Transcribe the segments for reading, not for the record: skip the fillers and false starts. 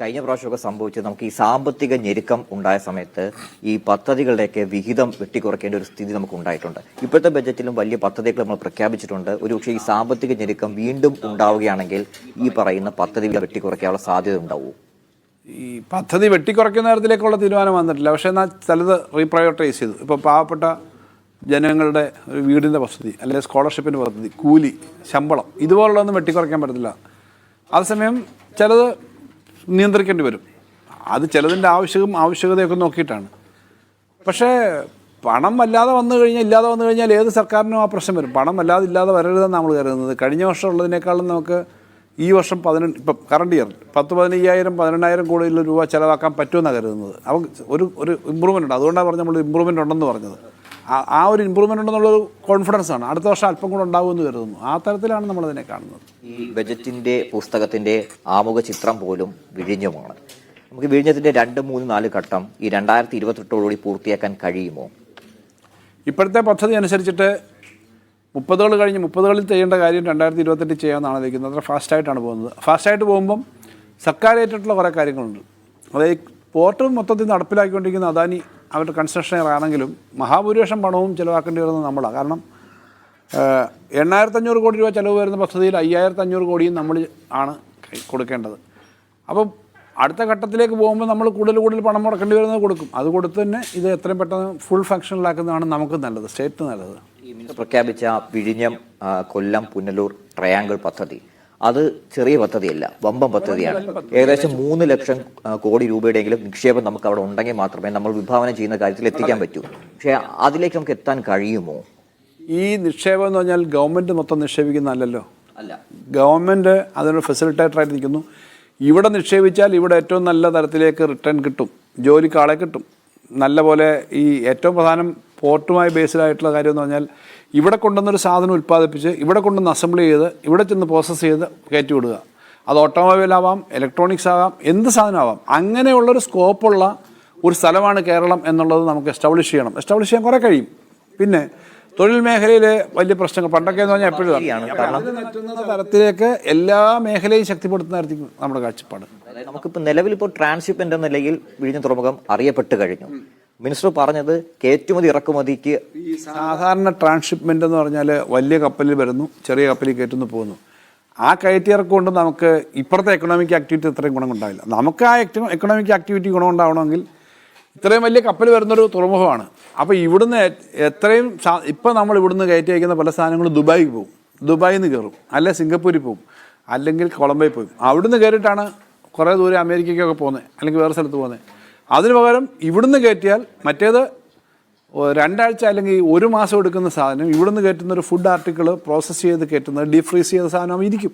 കഴിഞ്ഞ പ്രാവശ്യമൊക്കെ സംഭവിച്ചത് നമുക്ക് ഈ സാമ്പത്തിക ഞെരുക്കം ഉണ്ടായ സമയത്ത് ഈ പദ്ധതികളുടെയൊക്കെ വിഹിതം വെട്ടിക്കുറയ്ക്കേണ്ട ഒരു സ്ഥിതി നമുക്ക് ഉണ്ടായിട്ടുണ്ട്. ഇപ്പോഴത്തെ ബജറ്റിലും വലിയ പദ്ധതികൾ നമ്മൾ പ്രഖ്യാപിച്ചിട്ടുണ്ട്. ഒരുപക്ഷെ ഈ സാമ്പത്തിക ഞെരുക്കം വീണ്ടും ഉണ്ടാവുകയാണെങ്കിൽ ഈ പറയുന്ന പദ്ധതികൾ വെട്ടിക്കുറയ്ക്കാനുള്ള സാധ്യത ഉണ്ടാവും. ഈ പദ്ധതി വെട്ടിക്കുറയ്ക്കുന്ന തരത്തിലേക്കുള്ള തീരുമാനം വന്നിട്ടില്ല. പക്ഷേ എന്നാൽ ചിലത് റീപ്രയോറിറ്റൈസ് ചെയ്തു. ഇപ്പോൾ പാവപ്പെട്ട ജനങ്ങളുടെ ഒരു വീടിൻ്റെ പദ്ധതി, അല്ലെങ്കിൽ സ്കോളർഷിപ്പിൻ്റെ പദ്ധതി, കൂലി, ശമ്പളം, ഇതുപോലുള്ളതൊന്നും വെട്ടിക്കുറയ്ക്കാൻ പറ്റത്തില്ല. അതേസമയം ചിലത് നിയന്ത്രിക്കേണ്ടി വരും. അത് ചിലതിൻ്റെ ആവശ്യകതയൊക്കെ നോക്കിയിട്ടാണ്. പക്ഷേ പണം വല്ലാതെ വന്നു കഴിഞ്ഞാൽ, ഇല്ലാതെ വന്നു കഴിഞ്ഞാൽ ഏത് സർക്കാരിനും ആ പ്രശ്നം വരും. പണം വല്ലാതെ ഇല്ലാതെ വരരുതെന്ന് നമ്മൾ കരുതുന്നത്. കഴിഞ്ഞ വർഷം ഉള്ളതിനേക്കാളും നമുക്ക് ഈ വർഷം ഇപ്പം കറണ്ട് ഇയർ 10-15,000 12,000 കോടി രൂപ ചിലവാക്കാൻ പറ്റുമെന്നാണ് കരുതുന്നത്. അപ്പം ഒരു ഇമ്പ്രൂവ്മെൻ്റ് ഉണ്ട്. അതുകൊണ്ടാണ് പറഞ്ഞത് നമ്മൾ ഇമ്പ്രൂവ്മെൻ്റ് ഉണ്ടെന്ന് പറഞ്ഞത്. ആ ഒരു ഇമ്പ്രൂവ്മെൻ്റ് ഉണ്ടെന്നുള്ളൊരു കോൺഫിഡൻസ് ആണ്. അടുത്ത വർഷം അല്പം കൂടെ ഉണ്ടാകുമെന്ന് കരുതുന്നു. ആ തരത്തിലാണ് നമ്മളതിനെ കാണുന്നത്. ഈ ബജറ്റിൻ്റെ പുസ്തകത്തിൻ്റെ ആമുഖ ചിത്രം പോലും വിഴിഞ്ഞമാണ്. നമുക്ക് വിഴിഞ്ഞത്തിൻ്റെ 2, 3, 4 ഘട്ടം ഈ 2028 പൂർത്തിയാക്കാൻ കഴിയുമോ? ഇപ്പോഴത്തെ പദ്ധതി അനുസരിച്ചിട്ട് 30 കഴിഞ്ഞ് 30 ചെയ്യേണ്ട കാര്യം 2028 ചെയ്യാമെന്നാണ് ഇരിക്കുന്നത്. അത്ര ഫാസ്റ്റായിട്ടാണ് പോകുന്നത്. ഫാസ്റ്റായിട്ട് പോകുമ്പം സർക്കാർ ഏറ്റിട്ടുള്ള കുറേ കാര്യങ്ങളുണ്ട്. അതായത് പോർട്ട് മൊത്തത്തിൽ നടപ്പിലാക്കിക്കൊണ്ടിരിക്കുന്ന അദാനി അവരുടെ കൺസ്ട്രക്ഷൻ ആണെങ്കിലും മഹാഭൂരിപക്ഷം പണവും ചിലവാക്കേണ്ടി വരുന്നത് നമ്മളാണ്. കാരണം 8,500 കോടി രൂപ ചിലവ് വരുന്ന പദ്ധതിയിൽ 5,500 കോടിയും നമ്മൾ ആണ് കൊടുക്കേണ്ടത്. അപ്പം അടുത്ത ഘട്ടത്തിലേക്ക് പോകുമ്പോൾ നമ്മൾ കൂടുതൽ പണം മുടക്കേണ്ടി വരുന്നത് കൊടുക്കും. അത് കൊടുത്ത് തന്നെ ഇത് എത്രയും പെട്ടെന്ന് ഫുൾ ഫങ്ഷനിലാക്കുന്നതാണ് നമുക്ക് നല്ലത്, സ്റ്റേറ്റ് നല്ലത്. ഈ പ്രഖ്യാപിച്ച വിഴിഞ്ഞം, കൊല്ലം, പുനലൂർ ട്രയാങ്കിൾ പദ്ധതി അത് ചെറിയ പദ്ധതിയല്ല, വമ്പൻ പദ്ധതിയാണ്. ഏകദേശം 3 ലക്ഷം കോടി രൂപയുടെയെങ്കിലും നിക്ഷേപം നമുക്ക് അവിടെ ഉണ്ടെങ്കിൽ മാത്രമേ നമ്മൾ വിഭാവനം ചെയ്യുന്ന കാര്യത്തിൽ എത്തിക്കാൻ പറ്റൂ. പക്ഷേ അതിലേക്ക് നമുക്ക് എത്താൻ കഴിയുമോ? ഈ നിക്ഷേപം എന്ന് പറഞ്ഞാൽ ഗവൺമെൻറ് മൊത്തം നിക്ഷേപിക്കുന്നതല്ലല്ലോ. അല്ല, ഗവൺമെൻറ് അതിനൊരു ഫെസിലിറ്റേറ്ററായിട്ട് നിൽക്കുന്നു. ഇവിടെ നിക്ഷേപിച്ചാൽ ഇവിടെ ഏറ്റവും നല്ല തരത്തിലേക്ക് റിട്ടേൺ കിട്ടും, ജോലിക്ക് ആളെ കിട്ടും. നല്ല പോലെ ഈ ഏറ്റവും പ്രധാനം പോർട്ടുമായി ബേസ്ഡായിട്ടുള്ള കാര്യം എന്ന് പറഞ്ഞാൽ ഇവിടെ കൊണ്ടുവന്നൊരു സാധനം ഉൽപ്പാദിപ്പിച്ച് ഇവിടെ കൊണ്ടുവന്ന് അസംബിൾ ചെയ്ത് ഇവിടെ ചെന്ന് പ്രോസസ്സ് ചെയ്ത് കയറ്റി വിടുക. അത് ഓട്ടോമൊബൈൽ ആവാം, ഇലക്ട്രോണിക്സ് ആവാം, എന്ത് സാധനമാവാം. അങ്ങനെയുള്ളൊരു സ്കോപ്പുള്ള ഒരു സ്ഥലമാണ് കേരളം എന്നുള്ളത് നമുക്ക് എസ്റ്റാബ്ലിഷ് ചെയ്യണം. എസ്റ്റാബ്ലിഷ് ചെയ്യാൻ കുറേ കഴിയും. പിന്നെ തൊഴിൽ മേഖലയിലെ വലിയ പ്രശ്നങ്ങൾ പണ്ടൊക്കെ എന്ന് പറഞ്ഞാൽ എപ്പോഴും തരത്തിലേക്ക് എല്ലാ മേഖലയും ശക്തിപ്പെടുത്തുന്ന തരത്തിൽ നമ്മുടെ കാഴ്ചപ്പാട്. നമുക്കിപ്പോൾ നിലവിലിപ്പോൾ ട്രാൻസ്ഷിപ്മെന്റ് എന്ന നിലയിൽ വിഴിഞ്ഞം തുറമുഖം അറിയപ്പെട്ട് കഴിഞ്ഞു. മിനിസ്റ്റർ പറഞ്ഞത് കയറ്റുമതി ഇറക്കുമതിക്ക് സാധാരണ ട്രാൻസ്ഷിപ്മെന്റ് എന്ന് പറഞ്ഞാൽ വലിയ കപ്പലിൽ വരുന്നു, ചെറിയ കപ്പലിൽ കയറ്റുന്നു, പോകുന്നു. ആ കയറ്റിയിറക്കം കൊണ്ട് നമുക്ക് ഇപ്പോഴത്തെ എക്കണോമിക് ആക്ടിവിറ്റി ഇത്രയും ഗുണം ഉണ്ടാവില്ല. നമുക്ക് ആ എക്കണോമിക് ആക്ടിവിറ്റി ഗുണം ഉണ്ടാവണമെങ്കിൽ ഇത്രയും വലിയ കപ്പൽ വരുന്നൊരു തുറമുഖമാണ്. അപ്പോൾ ഇവിടുന്ന് എത്രയും ഇപ്പം നമ്മൾ ഇവിടുന്ന് കയറ്റി അയക്കുന്ന പല സാധനങ്ങളും ദുബായിക്ക് പോകും, ദുബായിൽ നിന്ന് കയറും, അല്ലെ സിംഗപ്പൂരിൽ പോകും, അല്ലെങ്കിൽ കൊളംബോയിൽ പോകും. അവിടുന്ന് കയറിയിട്ടാണ് കുറേ ദൂരം അമേരിക്കയ്ക്കൊക്കെ പോകുന്നത്, അല്ലെങ്കിൽ വേറെ സ്ഥലത്ത് പോകുന്നത്. അതിന് പകരം ഇവിടുന്ന് കയറ്റിയാൽ മറ്റേത് 2 ആഴ്ച അല്ലെങ്കിൽ 1 മാസം എടുക്കുന്ന സാധനം ഇവിടുന്ന് കയറ്റുന്ന ഒരു ഫുഡ് ആർട്ടിക്കിൾ പ്രോസസ്സ് ചെയ്ത് കയറ്റുന്നത്, ഡീപ് ഫ്രീസ് ചെയ്ത സാധനം ഇരിക്കും.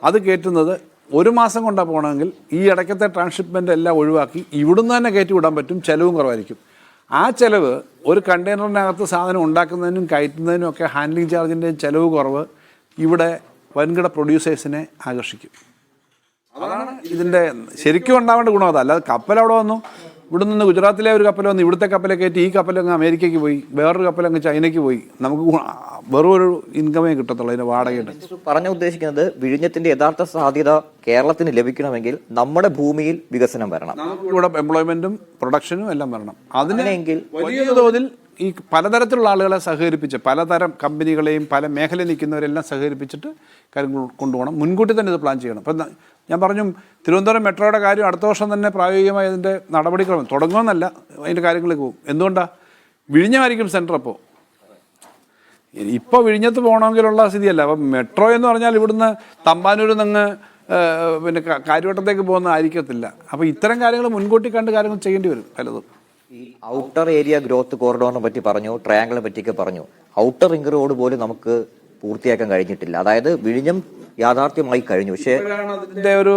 അത് കയറ്റുന്നത് 1 മാസം കൊണ്ടാണ് പോകണമെങ്കിൽ ഈ ഇടയ്ക്കത്തെ ട്രാൻസ്ഷിപ്മെൻ്റ് എല്ലാം ഒഴിവാക്കി ഇവിടുന്ന് തന്നെ കയറ്റി വിടാൻ പറ്റും. ചിലവും കുറവായിരിക്കും. ആ ചിലവ് ഒരു കണ്ടെയ്നറിനകത്ത് സാധനം ഉണ്ടാക്കുന്നതിനും കയറ്റുന്നതിനും ഒക്കെ ഹാൻഡ്ലിംഗ് ചാർജിൻ്റെയും ചിലവ് കുറവ് ഇവിടെ വൻകിട പ്രൊഡ്യൂസേഴ്സിനെ ആകർഷിക്കും. അതാണ് ഇതിൻ്റെ ശരിക്കും ഉണ്ടാവേണ്ട ഗുണം. അതല്ല കപ്പൽ അവിടെ വന്നു, ഇവിടെ നിന്ന് ഗുജറാത്തിലെ ഒരു കപ്പൽ വന്ന് ഇവിടുത്തെ കപ്പലെ കയറ്റി ഈ കപ്പലങ്ങ് അമേരിക്കയ്ക്ക് പോയി, വേറൊരു കപ്പലങ്ങ് ചൈനയ്ക്ക് പോയി, നമുക്ക് വെറും ഒരു ഇൻകമേ കിട്ടത്തുള്ളൂ അതിൻ്റെ വാടകയുടെ. പറഞ്ഞു ഉദ്ദേശിക്കുന്നത് വിഴിഞ്ഞത്തിന്റെ യഥാർത്ഥ സാധ്യത കേരളത്തിന് ലഭിക്കണമെങ്കിൽ നമ്മുടെ ഭൂമിയിൽ വികസനം വരണം, നമുക്ക് ഇവിടെ എംപ്ലോയ്മെന്റും പ്രൊഡക്ഷനും എല്ലാം വരണം. അതിനെങ്കിൽ വലിയ തോതിൽ ഈ പലതരത്തിലുള്ള ആളുകളെ സഹകരിപ്പിച്ച്, പലതരം കമ്പനികളെയും പല മേഖലയിൽ നിൽക്കുന്നവരെല്ലാം സഹകരിപ്പിച്ചിട്ട് കാര്യങ്ങൾ കൊണ്ടുപോകണം. മുൻകൂട്ടി തന്നെ ഇത് പ്ലാൻ ചെയ്യണം. ഇപ്പം ഞാൻ പറഞ്ഞു, തിരുവനന്തപുരം മെട്രോയുടെ കാര്യം അടുത്ത വർഷം തന്നെ പ്രായോഗികമായി അതിൻ്റെ നടപടിക്രമം തുടങ്ങുമെന്നല്ല, അതിൻ്റെ കാര്യങ്ങളിലേക്ക് പോകും. എന്തുകൊണ്ടാണ്? വിഴിഞ്ഞമായിരിക്കും സെൻറ്റർ. ഇപ്പോൾ വിഴിഞ്ഞത്ത് പോകണമെങ്കിലുള്ള സ്ഥിതിയല്ല. അപ്പം മെട്രോ എന്ന് പറഞ്ഞാൽ ഇവിടുന്ന് തമ്പാനൂരിൽ നിന്ന് പിന്നെ കാര്യവട്ടത്തേക്ക് പോകുന്ന ആയിരിക്കത്തില്ല. അപ്പോൾ ഇത്തരം കാര്യങ്ങൾ മുൻകൂട്ടി കണ്ട് കാര്യങ്ങൾ ചെയ്യേണ്ടി വരും പലതും. ഈ ഔട്ടർ ഏരിയ ഗ്രോത്ത് കോറിഡോറിനെ പറ്റി പറഞ്ഞു, ട്രയാങ്കിളിനെ പറ്റിയൊക്കെ പറഞ്ഞു. ഔട്ടർ റിംഗ് റോഡ് പോലും നമുക്ക് പൂർത്തിയാക്കാൻ കഴിഞ്ഞിട്ടില്ല. അതായത് വിഴിഞ്ഞം യാഥാർത്ഥ്യമായി കഴിഞ്ഞു. പക്ഷേ അതിൻ്റെ ഒരു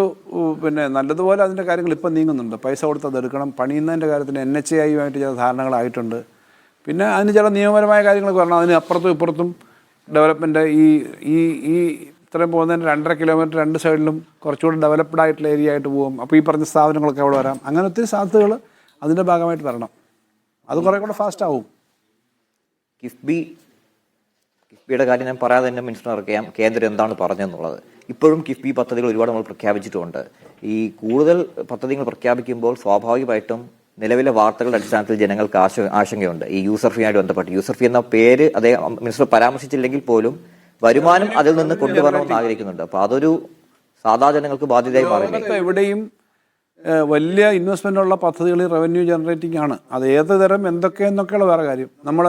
പിന്നെ നല്ലതുപോലെ അതിൻ്റെ കാര്യങ്ങൾ ഇപ്പം നീങ്ങുന്നുണ്ട്. പൈസ കൊടുത്ത് അത് എടുക്കണം. പണിയുന്നതിൻ്റെ കാര്യത്തിന് NHAIയുമായിട്ട് ചില ധാരണകളായിട്ടുണ്ട്. പിന്നെ അതിന് ചില നിയമപരമായ കാര്യങ്ങളൊക്കെ വരണം. അതിന് അപ്പുറത്തും ഇപ്പുറത്തും ഡെവലപ്മെൻറ്റ് ഈ ഇത്രയും പോകുന്നതിന് 2.5 കിലോമീറ്റർ 2 സൈഡിലും കുറച്ചുകൂടി ഡെവലപ്ഡ് ആയിട്ടുള്ള ഏരിയ ആയിട്ട് പോകും. അപ്പോൾ ഈ പറഞ്ഞ സ്ഥാപനങ്ങളൊക്കെ അവിടെ വരാം. അങ്ങനെ ഒത്തിരി സാധ്യതകൾ അതിൻ്റെ ഭാഗമായിട്ട് വരണം. അത് കുറേ കൂടെ ഫാസ്റ്റ് ആവും. കിഫ്ബിയുടെ കാര്യം ഞാൻ പറയാതെ തന്നെ മിനിസ്റ്റർ അറിയാം കേന്ദ്രം എന്താണ് പറഞ്ഞെന്നുള്ളത്. ഇപ്പോഴും കിഫ്ബി പദ്ധതികൾ ഒരുപാട് നമ്മൾ പ്രഖ്യാപിച്ചിട്ടുണ്ട്. ഈ കൂടുതൽ പദ്ധതികൾ പ്രഖ്യാപിക്കുമ്പോൾ സ്വാഭാവികമായിട്ടും നിലവിലെ വാർത്തകളുടെ അടിസ്ഥാനത്തിൽ ജനങ്ങൾക്ക് ആശങ്കയുണ്ട്. ഈ യൂസർ ഫീ ആയിട്ട് ബന്ധപ്പെട്ട് യൂസർ ഫീ എന്ന പേര് അദ്ദേഹം മിനിസ്റ്റർ പരാമർശിച്ചില്ലെങ്കിൽ പോലും വരുമാനം അതിൽ നിന്ന് കൊണ്ടുവരണമെന്ന് ആഗ്രഹിക്കുന്നുണ്ട്. അപ്പൊ അതൊരു സാധാരണ ജനങ്ങൾക്ക് ബാധ്യതയായി മാറില്ല. എവിടെയും വലിയ ഇൻവെസ്റ്റ്മെന്റ് ഉള്ള പദ്ധതികൾ റവന്യൂ ജനറേറ്റിംഗ് ആണ്. അത് ഏത് തരം എന്തൊക്കെയെന്നൊക്കെയുള്ള വേറെ കാര്യം. നമ്മൾ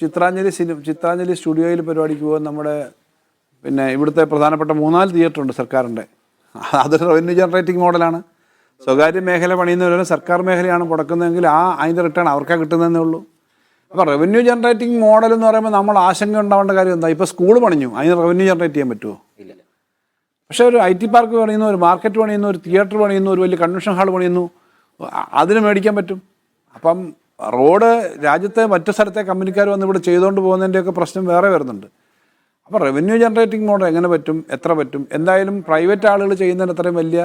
ചിത്രാഞ്ജലി സ്റ്റുഡിയോയിൽ പരിപാടിക്ക് പോകാൻ നമ്മുടെ പിന്നെ ഇവിടുത്തെ പ്രധാനപ്പെട്ട 3-4 തിയേറ്റർ ഉണ്ട് സർക്കാരിൻ്റെ. അതൊരു റവന്യൂ ജനറേറ്റിംഗ് മോഡലാണ്. സ്വകാര്യ മേഖല പണിയുന്നവരും സർക്കാർ മേഖലയാണ് മുടക്കുന്നതെങ്കിൽ അതിൻ്റെ റിട്ടേൺ അവർക്കാണ് കിട്ടുന്നതേ ഉള്ളൂ. അപ്പോൾ റവന്യൂ ജനറേറ്റിംഗ് മോഡൽ എന്ന് പറയുമ്പോൾ നമ്മൾ ആശങ്ക ഉണ്ടാവേണ്ട കാര്യം എന്താ? ഇപ്പോൾ സ്കൂൾ പണിഞ്ഞു, അതിന് റവന്യൂ ജനറേറ്റ് ചെയ്യാൻ പറ്റുമോ? ഇല്ല. പക്ഷേ ഒരു IT പാർക്ക് പണിയുന്നു, ഒരു മാർക്കറ്റ് പണിയുന്നു, ഒരു തിയേറ്റർ പണിയുന്നു, ഒരു വലിയ കൺവെൻഷൻ ഹാൾ പണിയുന്നു, അതിന് മേടിക്കാൻ പറ്റും. അപ്പം റോഡ് രാജ്യത്തെ മറ്റു സ്ഥലത്തെ കമ്പനിക്കാർ വന്ന് ഇവിടെ ചെയ്തുകൊണ്ട് പോകുന്നതിൻ്റെയൊക്കെ പ്രശ്നം വേറെ വരുന്നുണ്ട്. അപ്പോൾ റവന്യൂ ജനറേറ്റിംഗ് മോഡൽ എങ്ങനെ പറ്റും, എത്ര പറ്റും? എന്തായാലും പ്രൈവറ്റ് ആളുകൾ ചെയ്യുന്നതിന് അത്രയും വലിയ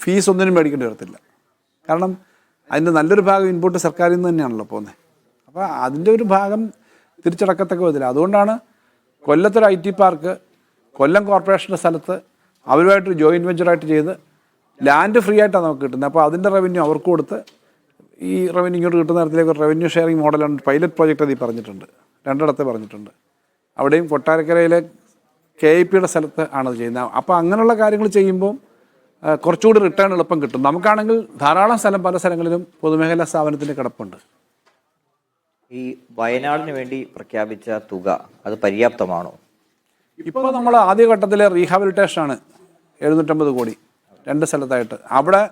ഫീസ് ഒന്നിനും മേടിക്കേണ്ടി വരത്തില്ല. കാരണം അതിൻ്റെ നല്ലൊരു ഭാഗം ഇൻപുട്ട് സർക്കാരിൽ നിന്ന് തന്നെയാണല്ലോ പോകുന്നത്. അപ്പോൾ അതിൻ്റെ ഒരു ഭാഗം തിരിച്ചടക്കത്തക്ക വിധത്തില്ല. അതുകൊണ്ടാണ് കൊല്ലത്തൊരു IT പാർക്ക് കൊല്ലം കോർപ്പറേഷൻ്റെ സ്ഥലത്ത് അവരുമായിട്ടൊരു ജോയിൻറ്റ് വെഞ്ചറായിട്ട് ചെയ്ത് ലാൻഡ് ഫ്രീ ആയിട്ടാണ് നമുക്ക് കിട്ടുന്നത്. അപ്പോൾ അതിൻ്റെ റവന്യൂ അവർക്ക് കൊടുത്ത് ഈ റവന്യൂ ഇങ്ങോട്ട് കിട്ടുന്ന തരത്തിലേക്ക് ഒരു റവന്യൂ ഷെയറിംഗ് മോഡലാണ് പൈലറ്റ് പ്രോജക്റ്റ് അതിൽ പറഞ്ഞിട്ടുണ്ട്. 2 പറഞ്ഞിട്ടുണ്ട്. അവിടെയും കൊട്ടാരക്കരയിലെ KIPയുടെ സ്ഥലത്ത് ആണത് ചെയ്യുന്നത്. അപ്പോൾ അങ്ങനെയുള്ള കാര്യങ്ങൾ ചെയ്യുമ്പോൾ കുറച്ചുകൂടി റിട്ടേൺ എളുപ്പം കിട്ടും. നമുക്കാണെങ്കിൽ ധാരാളം സ്ഥലം പല സ്ഥലങ്ങളിലും പൊതുമേഖലാ സ്ഥാപനത്തിൻ്റെ കിടപ്പുണ്ട്. ഈ വയനാടിന് വേണ്ടി പ്രഖ്യാപിച്ച തുക അത് പര്യാപ്തമാണോ? ഇപ്പോൾ നമ്മൾ ആദ്യഘട്ടത്തിലെ റീഹാബിലിറ്റേഷനാണ് 750 കോടി 2 സ്ഥലത്തായിട്ട്. അവിടെ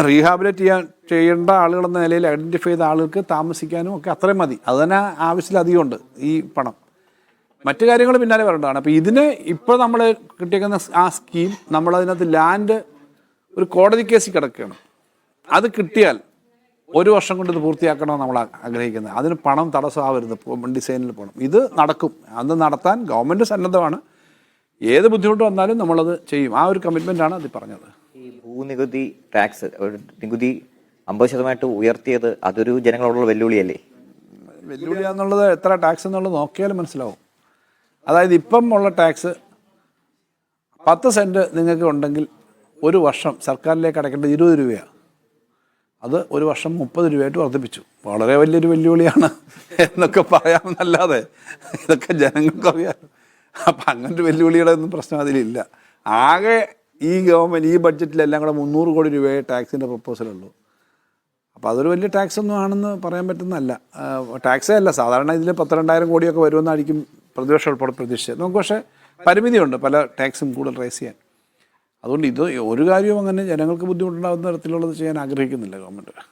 റീഹാബിലിറ്റ് ചെയ്യേണ്ട ആളുകളെന്ന നിലയിൽ ഐഡൻറ്റിഫൈ ചെയ്ത ആളുകൾക്ക് താമസിക്കാനും ഒക്കെ അത്രയും മതി. അത് തന്നെ ആവശ്യത്തിലധികം ഉണ്ട് ഈ പണം. മറ്റു കാര്യങ്ങൾ പിന്നാലെ വരേണ്ടതാണ്. അപ്പോൾ ഇതിന് ഇപ്പോൾ നമ്മൾ കിട്ടിയേക്കുന്ന ആ സ്കീം നമ്മളതിനകത്ത് ലാൻഡ് ഒരു കോടതി കേസിൽ കിടക്കുകയാണ്. അത് കിട്ടിയാൽ 1 വർഷം കൊണ്ട് ഇത് പൂർത്തിയാക്കണമെന്ന് നമ്മൾ ആഗ്രഹിക്കുന്നത്. അതിന് പണം തടസ്സമാവരുത്. ഡിസൈനിൽ പോകണം. ഇത് നടക്കും. അത് നടത്താൻ ഗവൺമെൻറ് സന്നദ്ധമാണ്. ഏത് ബുദ്ധിമുട്ട് വന്നാലും നമ്മളത് ചെയ്യും. ആ ഒരു കമ്മിറ്റ്മെൻ്റാണ് അത് പറഞ്ഞത്. ഈ ഭൂനികുതി ടാക്സ് നികുതി 50% ഉയർത്തിയത് അതൊരു ജനങ്ങളോടുള്ള വെല്ലുവിളിയല്ലേ? വെല്ലുവിളിയാന്നുള്ളത് എത്ര ടാക്സ് എന്നുള്ളത് നോക്കിയാലും മനസ്സിലാവും. അതായത് ഇപ്പം ഉള്ള ടാക്സ് 10 സെൻറ്റ് നിങ്ങൾക്ക് ഉണ്ടെങ്കിൽ 1 വർഷം സർക്കാരിലേക്ക് അടയ്ക്കേണ്ടത് 20 രൂപയാണ്. അത് 1 വർഷം 30 രൂപയായിട്ട് വർദ്ധിപ്പിച്ചു. വളരെ വലിയൊരു വെല്ലുവിളിയാണ് എന്നൊക്കെ പറയാമെന്നല്ലാതെ ഇതൊക്കെ ജനങ്ങൾക്കറിയാം. അപ്പം അങ്ങനത്തെ വെല്ലുവിളിയുടെ ഒന്നും പ്രശ്നം അതിലില്ല. ആകെ ഈ ഗവൺമെൻറ് ഈ ബഡ്ജറ്റിലെല്ലാം കൂടെ 300 കോടി രൂപയെ ടാക്സിൻ്റെ പ്രപ്പോസലുള്ളൂ. അപ്പോൾ അതൊരു വലിയ ടാക്സ് ഒന്നും ആണെന്ന് പറയാൻ പറ്റുന്നതല്ല. ടാക്സേ അല്ല. സാധാരണ ഇതിൽ 12,000 കോടിയൊക്കെ വരുമെന്നായിരിക്കും പ്രതിപക്ഷം ഉൾപ്പെടെ പ്രതീക്ഷിച്ചത്. നമുക്ക് പക്ഷേ പരിമിതിയുണ്ട് പല ടാക്സും കൂടുതൽ റേസ് ചെയ്യാൻ. അതുകൊണ്ട് ഇത് ഒരു കാര്യവും അങ്ങനെ ജനങ്ങൾക്ക് ബുദ്ധിമുട്ടുണ്ടാകുന്ന തരത്തിലുള്ളത് ചെയ്യാൻ ആഗ്രഹിക്കുന്നില്ല ഗവൺമെൻറ്.